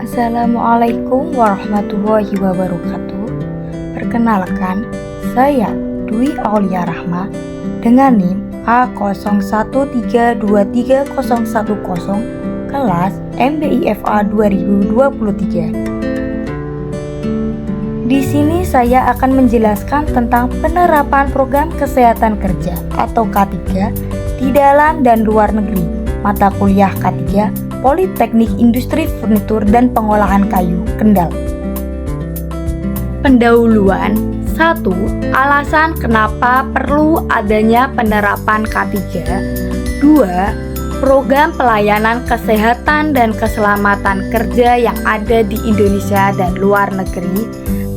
Assalamualaikum warahmatullahi wabarakatuh. Perkenalkan, saya Dwi Aulia Rahma dengan NIM A01323010 kelas MBIFA 2023. Di sini saya akan menjelaskan tentang penerapan program kesehatan kerja atau K3 di dalam dan luar negeri. Mata kuliah K3 Politeknik Industri Furnitur dan Pengolahan Kayu, Kendal. Pendahuluan 1. Alasan kenapa perlu adanya penerapan K3. 2. Program pelayanan kesehatan dan keselamatan kerja yang ada di Indonesia dan luar negeri.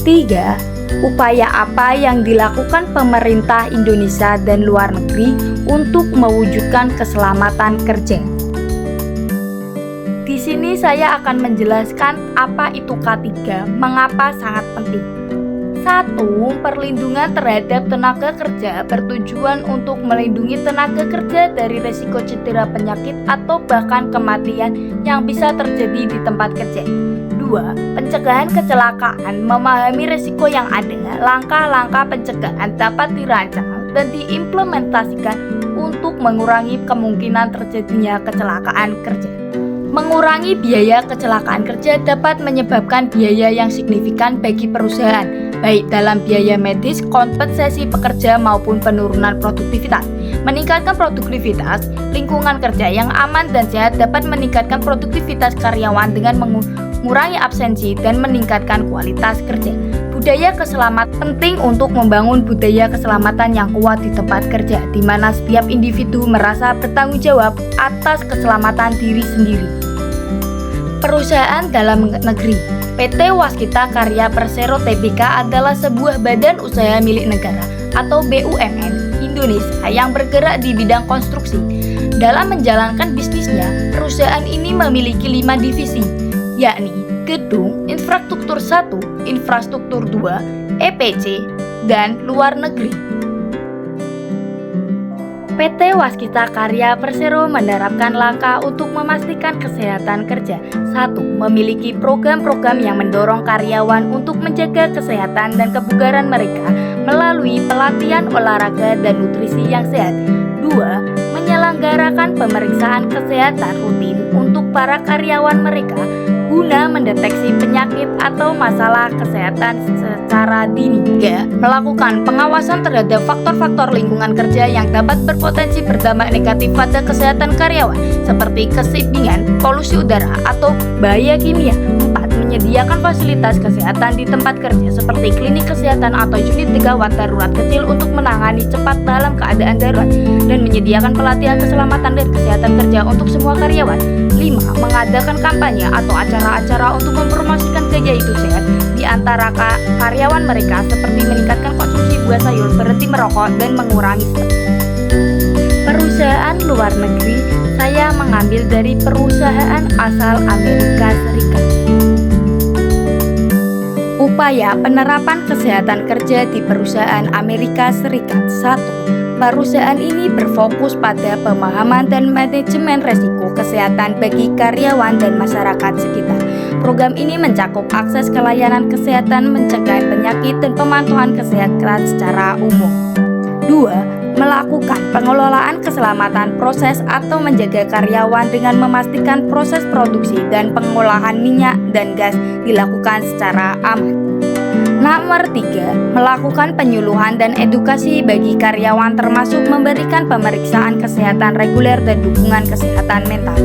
3. Upaya apa yang dilakukan pemerintah Indonesia dan luar negeri untuk mewujudkan keselamatan kerja. Di sini saya akan menjelaskan apa itu K3, mengapa sangat penting. 1. Perlindungan terhadap tenaga kerja bertujuan untuk melindungi tenaga kerja dari risiko cedera penyakit atau bahkan kematian yang bisa terjadi di tempat kerja. 2. Pencegahan kecelakaan, memahami risiko yang ada, langkah-langkah pencegahan dapat dirancang dan diimplementasikan untuk mengurangi kemungkinan terjadinya kecelakaan kerja. Mengurangi biaya kecelakaan kerja dapat menyebabkan biaya yang signifikan bagi perusahaan, baik dalam biaya medis, kompensasi pekerja maupun penurunan produktivitas. Meningkatkan produktivitas, lingkungan kerja yang aman dan sehat dapat meningkatkan produktivitas karyawan dengan mengurangi absensi dan meningkatkan kualitas kerja. Budaya keselamatan penting untuk membangun budaya keselamatan yang kuat di tempat kerja, di mana setiap individu merasa bertanggung jawab atas keselamatan diri sendiri. Perusahaan dalam negeri. PT Waskita Karya Persero Tbk adalah sebuah badan usaha milik negara atau BUMN Indonesia yang bergerak di bidang konstruksi. Dalam menjalankan bisnisnya, perusahaan ini memiliki 5 divisi, yakni gedung, infrastruktur 1, infrastruktur 2, EPC, dan luar negeri. PT Waskita Karya Persero menerapkan langkah untuk memastikan kesehatan kerja. 1. Memiliki program-program yang mendorong karyawan untuk menjaga kesehatan dan kebugaran mereka melalui pelatihan olahraga dan nutrisi yang sehat. 2. Menyelenggarakan pemeriksaan kesehatan rutin untuk para karyawan mereka guna mendeteksi penyakit atau masalah kesehatan secara dini. 3. Melakukan pengawasan terhadap faktor-faktor lingkungan kerja yang dapat berpotensi berdampak negatif pada kesehatan karyawan seperti keseimbangan, polusi udara, atau bahaya kimia. 4. Menyediakan fasilitas kesehatan di tempat kerja seperti klinik kesehatan atau unit gawat darurat kecil untuk menangani cepat dalam keadaan darurat dan menyediakan pelatihan keselamatan dan kesehatan kerja untuk semua karyawan. 5. Mengadakan kampanye atau acara-acara untuk mempromosikan gaya hidup sehat di antara karyawan mereka seperti meningkatkan konsumsi buah sayur, berhenti merokok, dan mengurangi stres. Perusahaan luar negeri, saya mengambil dari perusahaan asal Amerika Serikat. Upaya penerapan kesehatan kerja di perusahaan Amerika Serikat. 1. Perusahaan ini berfokus pada pemahaman dan manajemen risiko kesehatan bagi karyawan dan masyarakat sekitar. Program ini mencakup akses ke layanan kesehatan, mencegah penyakit, dan pemantauan kesehatan secara umum. 2. Melakukan pengelolaan keselamatan proses atau menjaga karyawan dengan memastikan proses produksi dan pengolahan minyak dan gas dilakukan secara aman. Nomor 3. Melakukan penyuluhan dan edukasi bagi karyawan termasuk memberikan pemeriksaan kesehatan reguler dan dukungan kesehatan mental.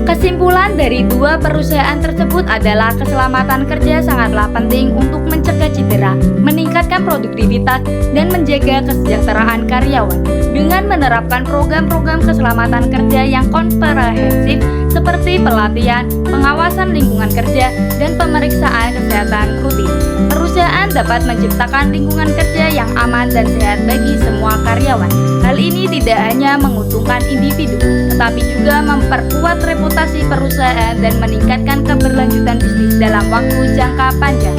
Kesimpulan dari 2 perusahaan tersebut adalah keselamatan kerja sangatlah penting untuk mencegah cedera, meningkatkan produktivitas, dan menjaga kesejahteraan karyawan. Dengan menerapkan program-program keselamatan kerja yang komprehensif seperti pelatihan, pengawasan lingkungan kerja, dan pemeriksaan kesehatan rutin, perusahaan dapat menciptakan lingkungan kerja yang aman dan sehat bagi semua karyawan. Hal ini tidak hanya menguntungkan individu, tetapi juga memperkuat reputasi perusahaan dan meningkatkan keberlanjutan bisnis dalam waktu jangka panjang.